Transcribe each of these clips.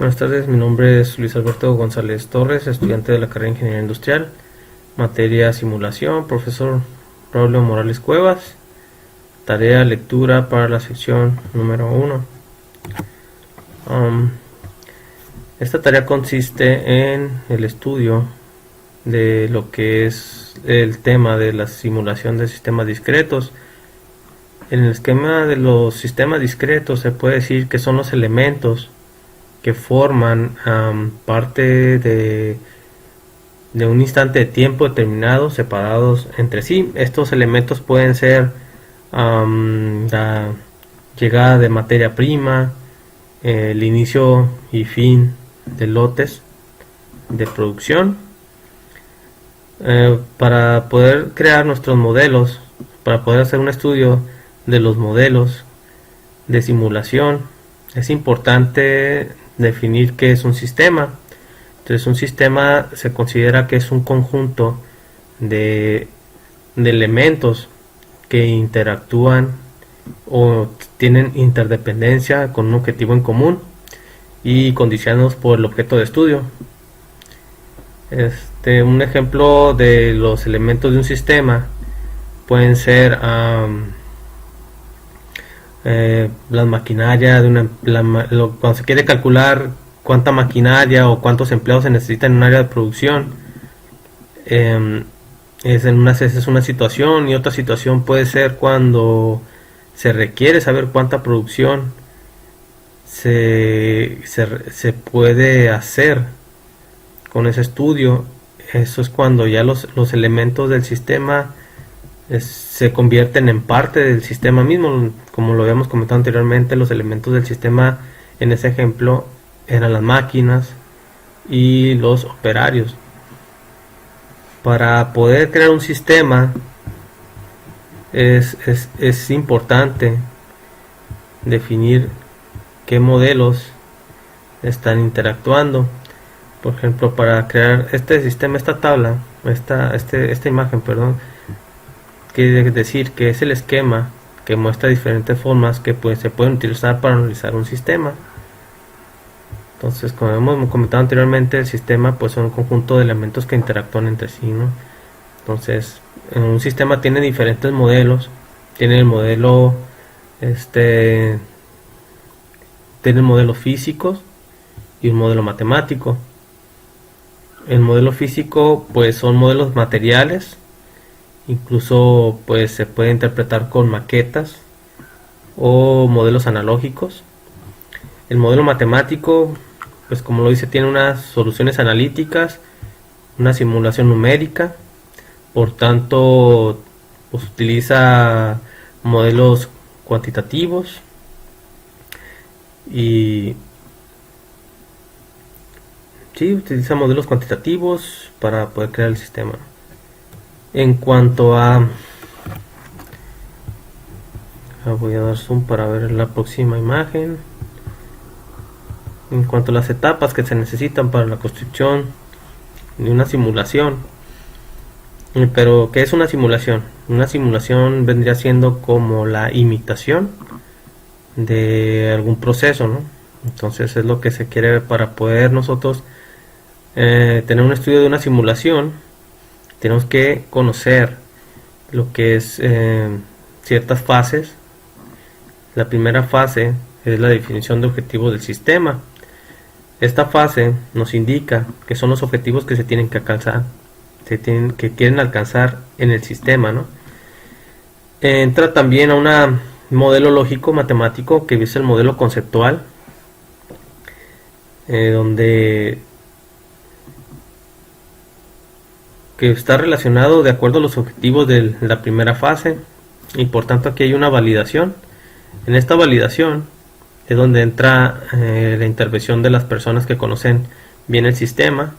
Buenas tardes, mi nombre es Luis Alberto González Torres, estudiante de la carrera de Ingeniería Industrial, materia simulación, profesor Braulio Morales Cuevas, tarea lectura para la sección número 1. Esta tarea consiste en el estudio de lo que es el tema de la simulación de sistemas discretos. En el esquema de los sistemas discretos se puede decir que son los elementos que forman parte de un instante de tiempo determinado separados entre sí. Estos elementos pueden ser la llegada de materia prima, el inicio y fin de lotes de producción. Para poder crear nuestros modelos, para poder hacer un estudio de los modelos de simulación, es importante definir qué es un sistema. Entonces, un sistema se considera que es un conjunto de elementos que interactúan o tienen interdependencia con un objetivo en común y condicionados por el objeto de estudio. Un ejemplo de los elementos de un sistema pueden ser las maquinarias de cuando se quiere calcular cuánta maquinaria o cuántos empleados se necesitan en un área de producción. Esa es una situación, y otra situación puede ser cuando se requiere saber cuánta producción se puede hacer con ese estudio. Eso es cuando ya los elementos del sistema se convierten en parte del sistema mismo. Como lo habíamos comentado anteriormente, los elementos del sistema en ese ejemplo eran las máquinas y los operarios. Para poder crear un sistema es importante definir qué modelos están interactuando. Por ejemplo, para crear este sistema, esta imagen, quiere decir que es el esquema que muestra diferentes formas que se pueden utilizar para analizar un sistema. Entonces, como hemos comentado anteriormente, el sistema pues son un conjunto de elementos que interactúan entre sí, ¿no? Entonces, un sistema tiene diferentes modelos. Tiene el modelo tiene modelos físicos y un modelo matemático. El modelo físico pues son modelos materiales, incluso pues se puede interpretar con maquetas o modelos analógicos. El modelo matemático, pues como lo dice, tiene unas soluciones analíticas, una simulación numérica, por tanto pues utiliza modelos cuantitativos y utiliza modelos cuantitativos para poder crear el sistema. En cuanto a voy a dar zoom para ver la próxima imagen. En cuanto a las etapas que se necesitan para la construcción de una simulación. Pero ¿qué es una simulación? Una simulación vendría siendo como la imitación de algún proceso, ¿no? Entonces es lo que se quiere para poder nosotros tener un estudio de una simulación. Tenemos que conocer lo que es ciertas fases. La primera fase es la definición de objetivos del sistema. Esta fase nos indica que son los objetivos que se tienen que alcanzar, que quieren alcanzar en el sistema, ¿no? Entra también a un modelo lógico matemático que es el modelo conceptual, donde que está relacionado de acuerdo a los objetivos de la primera fase, y por tanto aquí hay una validación. En esta validación es donde entra la intervención de las personas que conocen bien el sistema.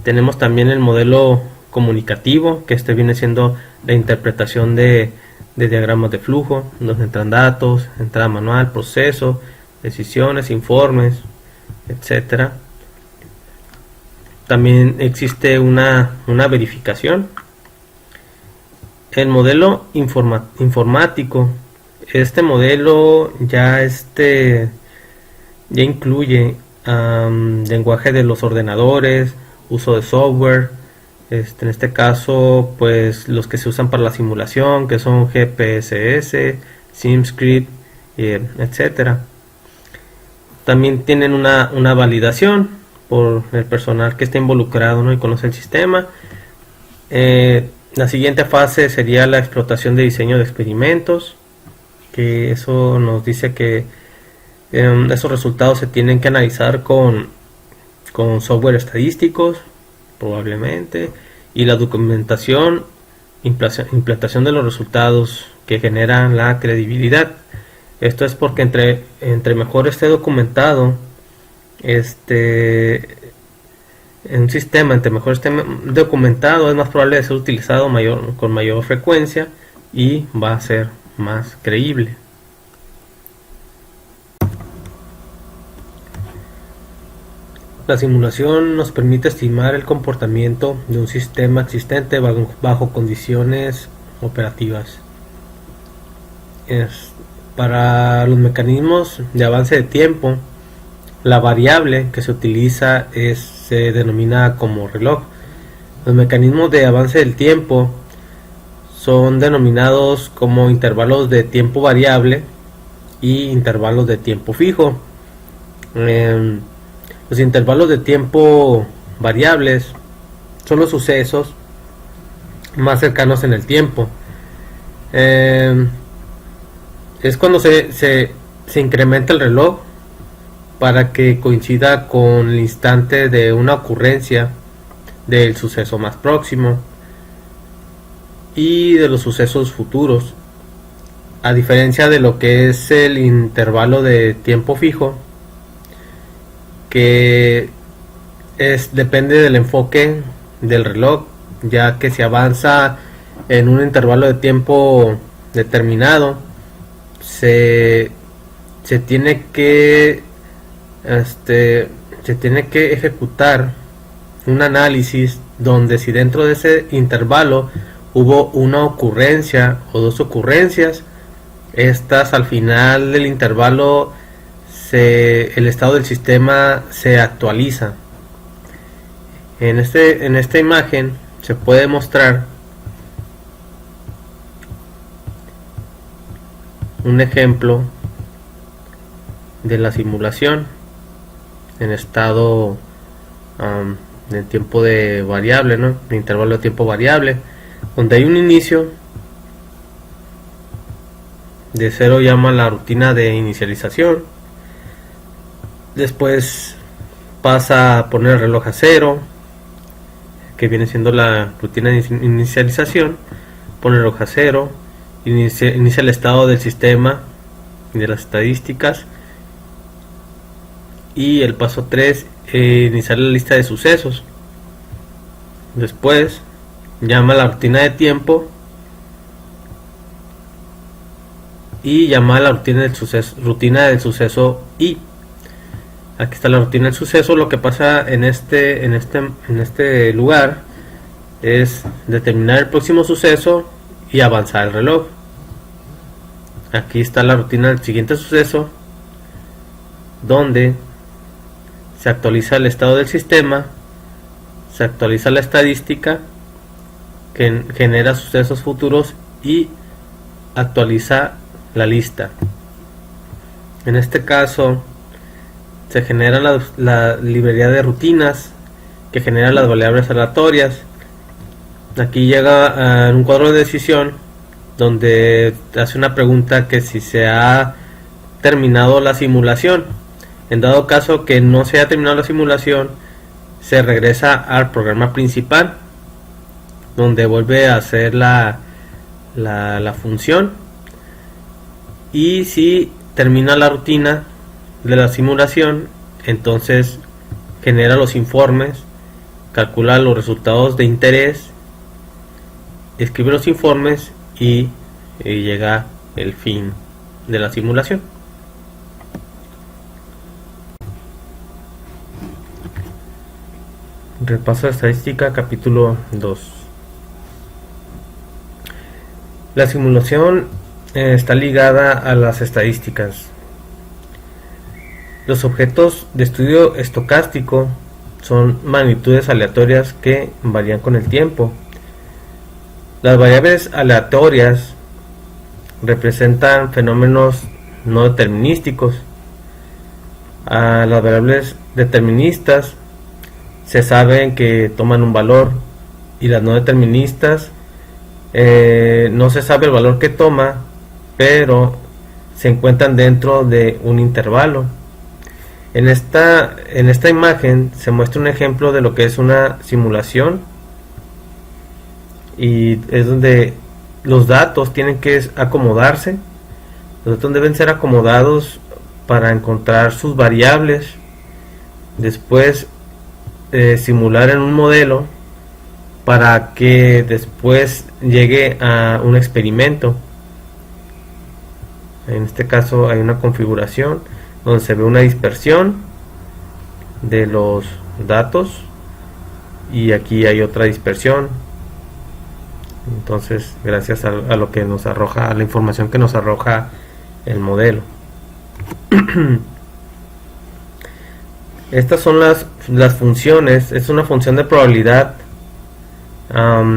Tenemos también el modelo comunicativo, que viene siendo la interpretación de diagramas de flujo, donde entran datos, entrada manual, proceso, decisiones, informes, etcétera. También existe una verificación. El modelo informático, este modelo ya incluye lenguaje de los ordenadores, uso de software. En este caso, pues los que se usan para la simulación, que son GPSS, SimScript, etcétera. También tienen una validación por el personal que está involucrado, ¿no? Y conoce el sistema. La siguiente fase sería la explotación de diseño de experimentos, que eso nos dice que esos resultados se tienen que analizar con software estadísticos, probablemente, y la documentación, implantación de los resultados que generan la credibilidad. Esto es porque entre mejor esté documentado en un sistema, entre mejor esté documentado, es más probable de ser utilizado con mayor frecuencia y va a ser más creíble. La simulación nos permite estimar el comportamiento de un sistema existente bajo condiciones operativas. Para los mecanismos de avance de tiempo, la variable que se utiliza se denomina como reloj. Los mecanismos de avance del tiempo son denominados como intervalos de tiempo variable y intervalos de tiempo fijo. Los intervalos de tiempo variables son los sucesos más cercanos en el tiempo. Es cuando se incrementa el reloj para que coincida con el instante de una ocurrencia del suceso más próximo y de los sucesos futuros, a diferencia de lo que es el intervalo de tiempo fijo, que depende del enfoque del reloj, ya que si avanza en un intervalo de tiempo determinado, se tiene que ejecutar un análisis donde si dentro de ese intervalo hubo una ocurrencia o dos ocurrencias, estas al final del intervalo el estado del sistema se actualiza. En esta imagen se puede mostrar un ejemplo de la simulación en estado de tiempo de variable, ¿no? De intervalo de tiempo variable, donde hay un inicio de 0, llama la rutina de inicialización. Después pasa a poner el reloj a 0, que viene siendo la rutina de inicialización. Pone el reloj a 0, inicia el estado del sistema y de las estadísticas. Y el paso 3, iniciar la lista de sucesos. Después llama la rutina de tiempo y llama la rutina del suceso I. Aquí está la rutina del suceso. Lo que pasa en este lugar es determinar el próximo suceso y avanzar el reloj. Aquí está la rutina del siguiente suceso, donde se actualiza el estado del sistema, se actualiza la estadística que genera sucesos futuros y actualiza la lista. En este caso se genera la librería de rutinas que genera las variables aleatorias. Aquí llega a un cuadro de decisión donde hace una pregunta que si se ha terminado la simulación. En dado caso que no se haya terminado la simulación, se regresa al programa principal, donde vuelve a hacer la función. Y si termina la rutina de la simulación, entonces genera los informes, calcula los resultados de interés, escribe los informes y llega el fin de la simulación. Repaso de estadística, capítulo 2. La simulación está ligada a las estadísticas. Los objetos de estudio estocástico son magnitudes aleatorias que varían con el tiempo. Las variables aleatorias representan fenómenos no determinísticos. A las variables deterministas se sabe que toman un valor, y las no deterministas no se sabe el valor que toma, pero se encuentran dentro de un intervalo. En esta imagen se muestra un ejemplo de lo que es una simulación, y es donde los datos tienen que acomodarse. Los datos deben ser acomodados para encontrar sus variables, después simular en un modelo para que después llegue a un experimento. En este caso hay una configuración donde se ve una dispersión de los datos, y aquí hay otra dispersión. Entonces, gracias a lo que nos arroja, a la información que nos arroja el modelo. Estas son las funciones. Es una función de probabilidad, la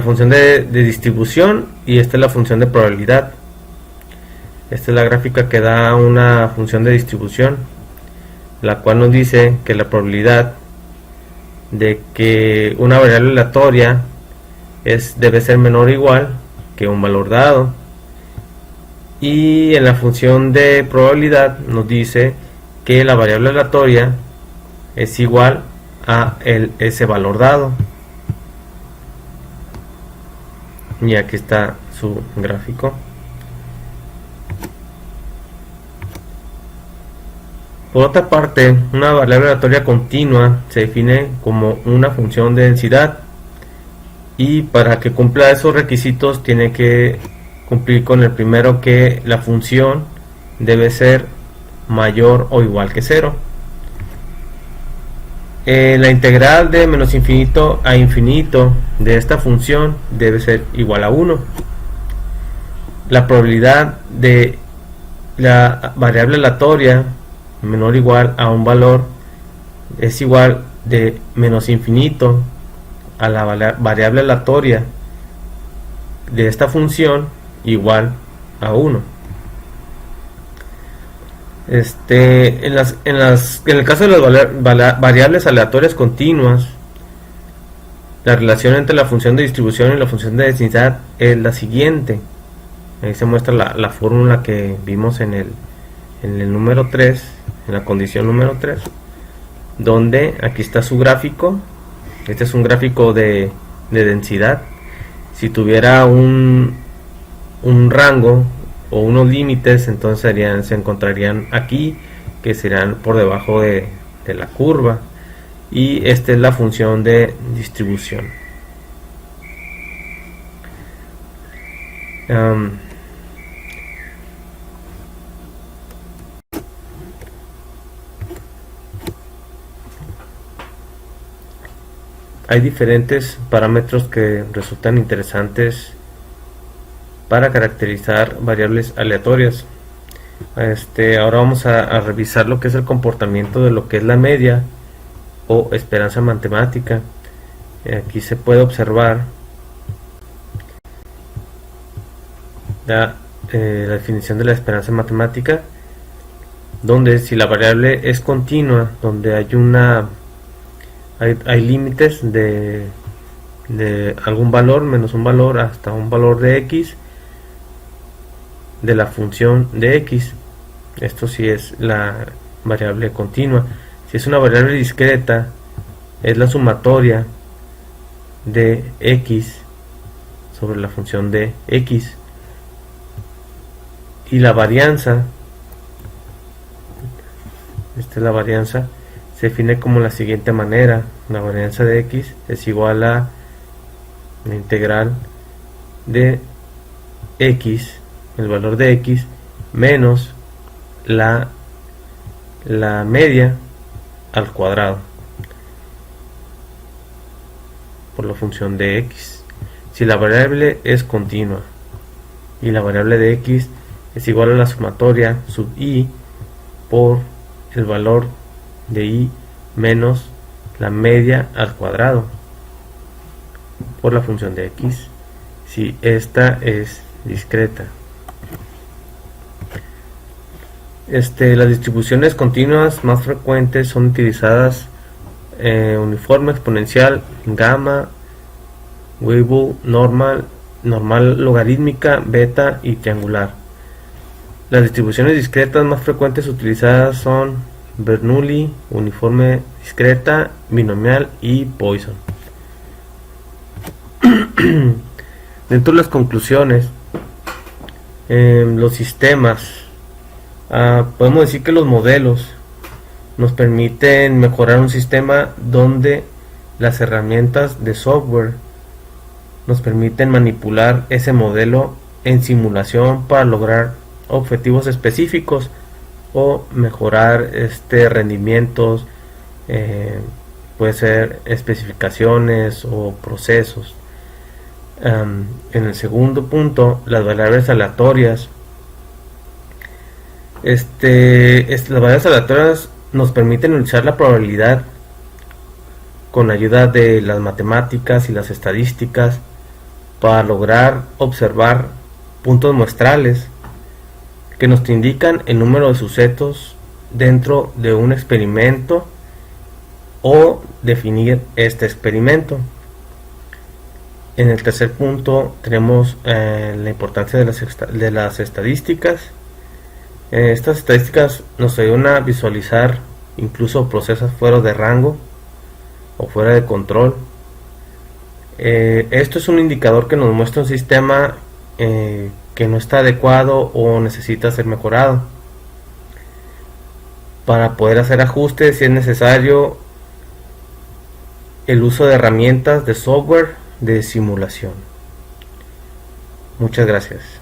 función de distribución, y esta es la función de probabilidad. Esta es la gráfica que da una función de distribución, la cual nos dice que la probabilidad de que una variable aleatoria debe ser menor o igual que un valor dado, y en la función de probabilidad nos dice que la variable aleatoria es igual a ese valor dado. Y aquí está su gráfico. Por otra parte, una variable aleatoria continua se define como una función de densidad, y para que cumpla esos requisitos tiene que cumplir con el primero, que la función debe ser mayor o igual que 0. La integral de menos infinito a infinito de esta función debe ser igual a 1. La probabilidad de la variable aleatoria menor o igual a un valor es igual de menos infinito a la variable aleatoria de esta función igual a 1. En el caso de las variables aleatorias continuas, la relación entre la función de distribución y la función de densidad es la siguiente. Ahí se muestra la fórmula que vimos en el número 3, en la condición número 3, donde aquí está su gráfico. Este es un gráfico de densidad. Si tuviera un rango o unos límites, entonces se encontrarían aquí, que serán por debajo de la curva, y esta es la función de distribución. Hay diferentes parámetros que resultan interesantes para caracterizar variables aleatorias. Ahora vamos a revisar lo que es el comportamiento de lo que es la media o esperanza matemática. Aquí se puede observar la definición de la esperanza matemática, donde si la variable es continua, donde hay límites de algún valor menos un valor hasta un valor de x de la función de x. Esto sí es la variable continua. Si es una variable discreta, es la sumatoria de x sobre la función de x, y la varianza, esta es la varianza, se define como la siguiente manera: la varianza de x es igual a la integral de x, el valor de x, menos la media al cuadrado por la función de x. Si la variable es continua y la variable de x es igual a la sumatoria sub i por el valor de y menos la media al cuadrado por la función de x si esta es discreta. Las distribuciones continuas más frecuentes son utilizadas uniforme, exponencial, gamma, Weibull, normal logarítmica, beta y triangular. Las distribuciones discretas más frecuentes utilizadas son Bernoulli, uniforme discreta, binomial y Poisson. Dentro de las conclusiones, los sistemas, podemos decir que los modelos nos permiten mejorar un sistema donde las herramientas de software nos permiten manipular ese modelo en simulación para lograr objetivos específicos o mejorar rendimientos, puede ser especificaciones o procesos. En el segundo punto, las variables aleatorias. Las variables aleatorias nos permiten utilizar la probabilidad con ayuda de las matemáticas y las estadísticas para lograr observar puntos muestrales que nos indican el número de sucesos dentro de un experimento o definir este experimento. En el tercer punto tenemos la importancia de las estadísticas. Estas estadísticas nos ayudan a visualizar incluso procesos fuera de rango o fuera de control. Esto es un indicador que nos muestra un sistema que no está adecuado o necesita ser mejorado. Para poder hacer ajustes, si es necesario, el uso de herramientas de software de simulación. Muchas gracias.